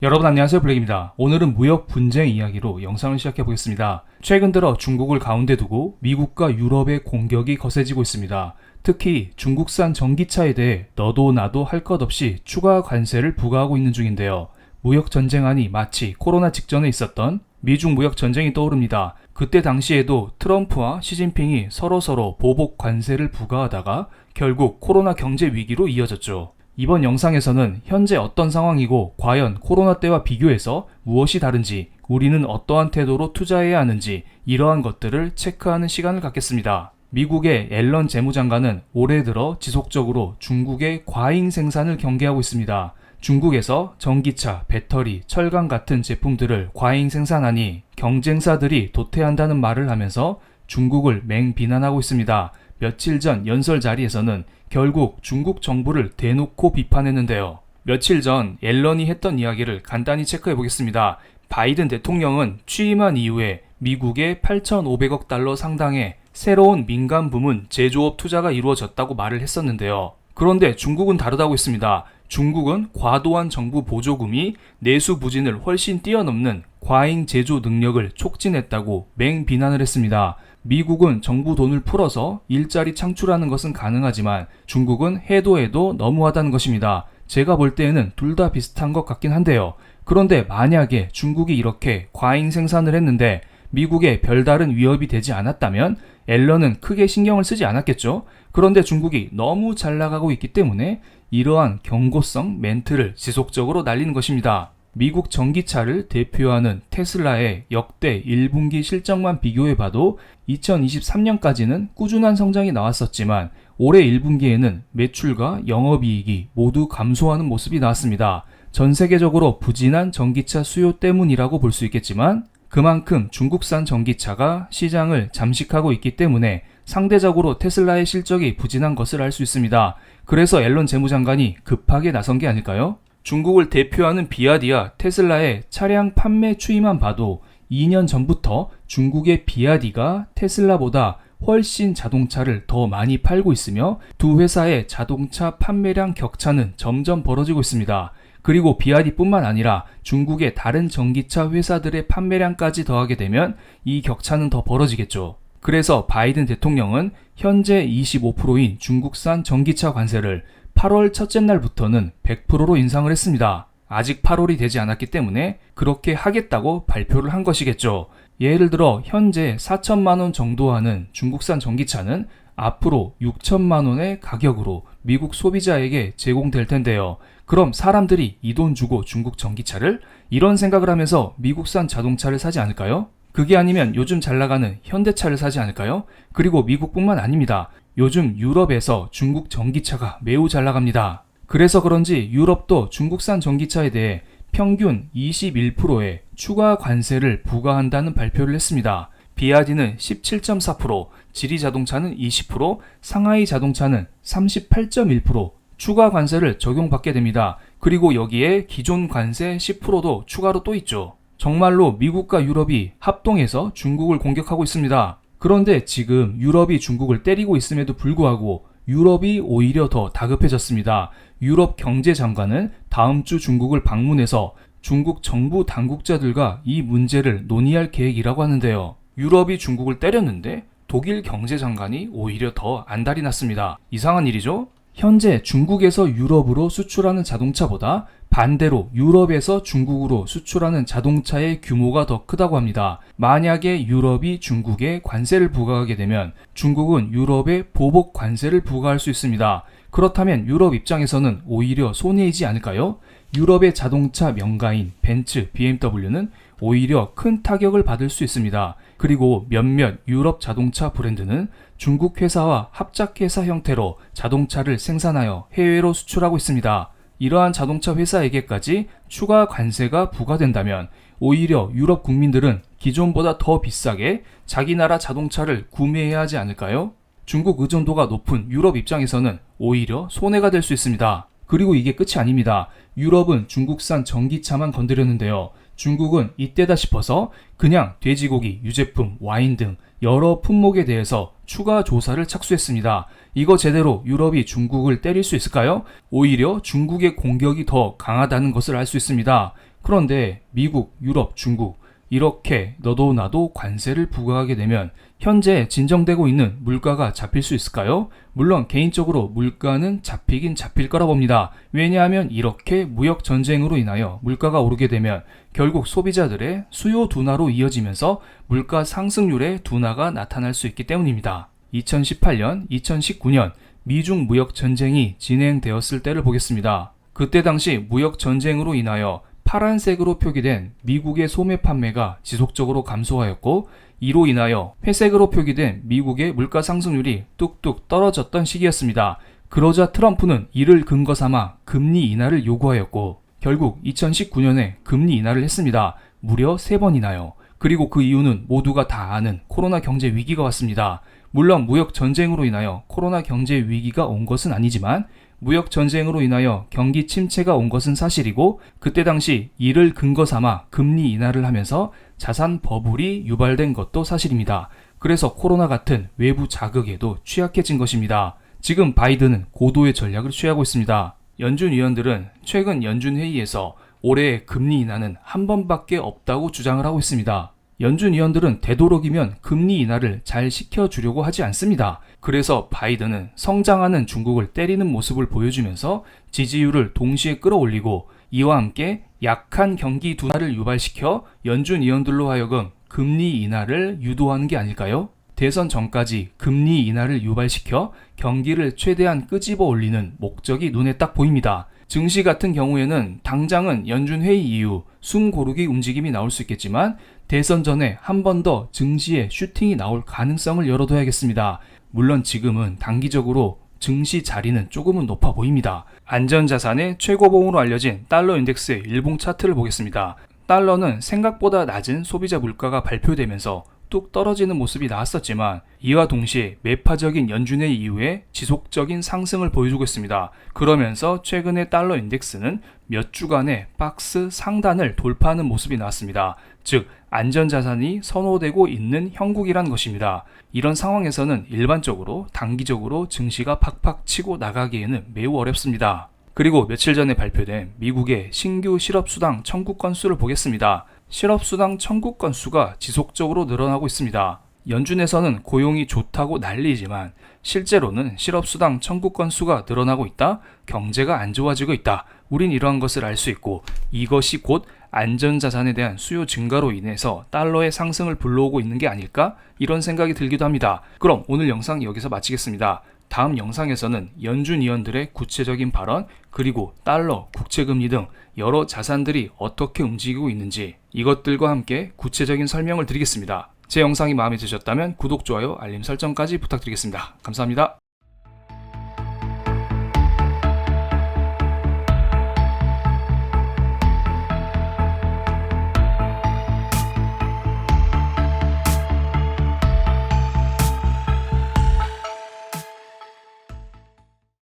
여러분 안녕하세요, 블랙입니다. 오늘은 무역 분쟁 이야기로 영상을 시작해 보겠습니다. 최근 들어 중국을 가운데 두고 미국과 유럽의 공격이 거세지고 있습니다. 특히 중국산 전기차에 대해 너도 나도 할 것 없이 추가 관세를 부과하고 있는 중인데요. 무역 전쟁안이 마치 코로나 직전에 있었던 미중 무역 전쟁이 떠오릅니다. 그때 당시에도 트럼프와 시진핑이 서로 보복 관세를 부과하다가 결국 코로나 경제 위기로 이어졌죠. 이번 영상에서는 현재 어떤 상황이고 과연 코로나 때와 비교해서 무엇이 다른지, 우리는 어떠한 태도로 투자해야 하는지 이러한 것들을 체크하는 시간을 갖겠습니다. 미국의 앨런 재무장관은 올해 들어 지속적으로 중국의 과잉 생산을 경계하고 있습니다. 중국에서 전기차, 배터리, 철강 같은 제품들을 과잉 생산하니 경쟁사들이 도태한다는 말을 하면서 중국을 맹비난하고 있습니다. 며칠 전 연설 자리에서는 결국 중국 정부를 대놓고 비판했는데요. 며칠 전 앨런이 했던 이야기를 간단히 체크해 보겠습니다. 바이든 대통령은 취임한 이후에 미국의 8,500억 달러 상당의 새로운 민간 부문 제조업 투자가 이루어졌다고 말을 했었는데요. 그런데 중국은 다르다고 했습니다. 중국은 과도한 정부 보조금이 내수 부진을 훨씬 뛰어넘는 과잉 제조 능력을 촉진했다고 맹비난을 했습니다. 미국은 정부 돈을 풀어서 일자리 창출하는 것은 가능하지만 중국은 해도 너무하다는 것입니다. 제가 볼 때에는 둘 다 비슷한 것 같긴 한데요. 그런데 만약에 중국이 이렇게 과잉 생산을 했는데 미국에 별다른 위협이 되지 않았다면 앨런은 크게 신경을 쓰지 않았겠죠. 그런데 중국이 너무 잘 나가고 있기 때문에 이러한 경고성 멘트를 지속적으로 날리는 것입니다. 미국 전기차를 대표하는 테슬라의 역대 1분기 실적만 비교해봐도 2023년까지는 꾸준한 성장이 나왔었지만 올해 1분기에는 매출과 영업이익이 모두 감소하는 모습이 나왔습니다. 전 세계적으로 부진한 전기차 수요 때문이라고 볼 수 있겠지만 그만큼 중국산 전기차가 시장을 잠식하고 있기 때문에 상대적으로 테슬라의 실적이 부진한 것을 알 수 있습니다. 그래서 앨런 재무장관이 급하게 나선 게 아닐까요? 중국을 대표하는 비아디와 테슬라의 차량 판매 추이만 봐도 2년 전부터 중국의 비아디가 테슬라보다 훨씬 자동차를 더 많이 팔고 있으며 두 회사의 자동차 판매량 격차는 점점 벌어지고 있습니다. 그리고 비아디뿐만 아니라 중국의 다른 전기차 회사들의 판매량까지 더하게 되면 이 격차는 더 벌어지겠죠. 그래서 바이든 대통령은 현재 25%인 중국산 전기차 관세를 8월 첫째 날부터는 100%로 인상을 했습니다. 아직 8월이 되지 않았기 때문에 그렇게 하겠다고 발표를 한 것이겠죠. 예를 들어 현재 4천만 원 정도 하는 중국산 전기차는 앞으로 6천만 원의 가격으로 미국 소비자에게 제공될 텐데요. 그럼 사람들이 이 돈 주고 중국 전기차를 이런 생각을 하면서 미국산 자동차를 사지 않을까요? 그게 아니면 요즘 잘 나가는 현대차를 사지 않을까요? 그리고 미국뿐만 아닙니다. 요즘 유럽에서 중국 전기차가 매우 잘 나갑니다. 그래서 그런지 유럽도 중국산 전기차에 대해 평균 21%의 추가 관세를 부과한다는 발표를 했습니다. 비아디는 17.4%, 지리자동차는 20%, 상하이 자동차는 38.1% 추가 관세를 적용받게 됩니다. 그리고 여기에 기존 관세 10%도 추가로 또 있죠. 정말로 미국과 유럽이 합동해서 중국을 공격하고 있습니다. 그런데 지금 유럽이 중국을 때리고 있음에도 불구하고 유럽이 오히려 더 다급해졌습니다. 유럽 경제장관은 다음 주 중국을 방문해서 중국 정부 당국자들과 이 문제를 논의할 계획이라고 하는데요. 유럽이 중국을 때렸는데 독일 경제장관이 오히려 더 안달이 났습니다. 이상한 일이죠? 현재 중국에서 유럽으로 수출하는 자동차보다 반대로 유럽에서 중국으로 수출하는 자동차의 규모가 더 크다고 합니다. 만약에 유럽이 중국에 관세를 부과하게 되면 중국은 유럽에 보복 관세를 부과할 수 있습니다. 그렇다면 유럽 입장에서는 오히려 손해이지 않을까요? 유럽의 자동차 명가인 벤츠, BMW는 오히려 큰 타격을 받을 수 있습니다. 그리고 몇몇 유럽 자동차 브랜드는 중국 회사와 합작회사 형태로 자동차를 생산하여 해외로 수출하고 있습니다. 이러한 자동차 회사에게까지 추가 관세가 부과된다면 오히려 유럽 국민들은 기존보다 더 비싸게 자기 나라 자동차를 구매해야 하지 않을까요? 중국 의존도가 높은 유럽 입장에서는 오히려 손해가 될 수 있습니다. 그리고 이게 끝이 아닙니다. 유럽은 중국산 전기차만 건드렸는데요. 중국은 이때다 싶어서 그냥 돼지고기, 유제품, 와인 등 여러 품목에 대해서 추가 조사를 착수했습니다. 이거 제대로 유럽이 중국을 때릴 수 있을까요? 오히려 중국의 공격이 더 강하다는 것을 알 수 있습니다. 그런데 미국, 유럽, 중국 이렇게 너도 나도 관세를 부과하게 되면 현재 진정되고 있는 물가가 잡힐 수 있을까요? 물론 개인적으로 물가는 잡히긴 잡힐 거라 봅니다. 왜냐하면 이렇게 무역 전쟁으로 인하여 물가가 오르게 되면 결국 소비자들의 수요 둔화로 이어지면서 물가 상승률의 둔화가 나타날 수 있기 때문입니다. 2018년, 2019년 미중 무역 전쟁이 진행되었을 때를 보겠습니다. 그때 당시 무역 전쟁으로 인하여 파란색으로 표기된 미국의 소매 판매가 지속적으로 감소하였고 이로 인하여 회색으로 표기된 미국의 물가 상승률이 뚝뚝 떨어졌던 시기였습니다. 그러자 트럼프는 이를 근거 삼아 금리 인하를 요구하였고 결국 2019년에 금리 인하를 했습니다. 무려 3번이나요. 그리고 그 이유는 모두가 다 아는 코로나 경제 위기가 왔습니다. 물론 무역 전쟁으로 인하여 코로나 경제 위기가 온 것은 아니지만 무역 전쟁으로 인하여 경기 침체가 온 것은 사실이고 그때 당시 이를 근거 삼아 금리 인하를 하면서 자산 버블이 유발된 것도 사실입니다. 그래서 코로나 같은 외부 자극에도 취약해진 것입니다. 지금 바이든은 고도의 전략을 취하고 있습니다. 연준 위원들은 최근 연준 회의에서 올해의 금리 인하는 한 번밖에 없다고 주장을 하고 있습니다. 연준 위원들은 되도록이면 금리 인하를 잘 시켜주려고 하지 않습니다. 그래서 바이든은 성장하는 중국을 때리는 모습을 보여주면서 지지율을 동시에 끌어올리고 이와 함께 약한 경기 둔화를 유발시켜 연준 위원들로 하여금 금리 인하를 유도하는 게 아닐까요? 대선 전까지 금리 인하를 유발시켜 경기를 최대한 끄집어 올리는 목적이 눈에 딱 보입니다. 증시 같은 경우에는 당장은 연준 회의 이후 숨 고르기 움직임이 나올 수 있겠지만 대선 전에 한 번 더 증시에 슈팅이 나올 가능성을 열어둬야겠습니다. 물론 지금은 단기적으로 증시 자리는 조금은 높아 보입니다. 안전자산의 최고봉으로 알려진 달러 인덱스의 일봉 차트를 보겠습니다. 달러는 생각보다 낮은 소비자 물가가 발표되면서 뚝 떨어지는 모습이 나왔었지만 이와 동시에 매파적인 연준회 이후에 지속적인 상승을 보여주고 있습니다. 그러면서 최근의 달러 인덱스는 몇 주간의 박스 상단을 돌파하는 모습이 나왔습니다. 즉 안전자산이 선호되고 있는 형국이란 것입니다. 이런 상황에서는 일반적으로 단기적으로 증시가 팍팍 치고 나가기에는 매우 어렵습니다. 그리고 며칠 전에 발표된 미국의 신규 실업수당 청구 건수를 보겠습니다. 실업수당 청구 건수가 지속적으로 늘어나고 있습니다. 연준에서는 고용이 좋다고 난리지만 실제로는 실업수당 청구 건수가 늘어나고 있다, 경제가 안 좋아지고 있다. 우린 이러한 것을 알 수 있고 이것이 곧 안전자산에 대한 수요 증가로 인해서 달러의 상승을 불러오고 있는 게 아닐까? 이런 생각이 들기도 합니다. 그럼 오늘 영상 여기서 마치겠습니다. 다음 영상에서는 연준 위원들의 구체적인 발언 그리고 달러, 국채금리 등 여러 자산들이 어떻게 움직이고 있는지 이것들과 함께 구체적인 설명을 드리겠습니다. 제 영상이 마음에 드셨다면 구독, 좋아요, 알림 설정까지 부탁드리겠습니다. 감사합니다.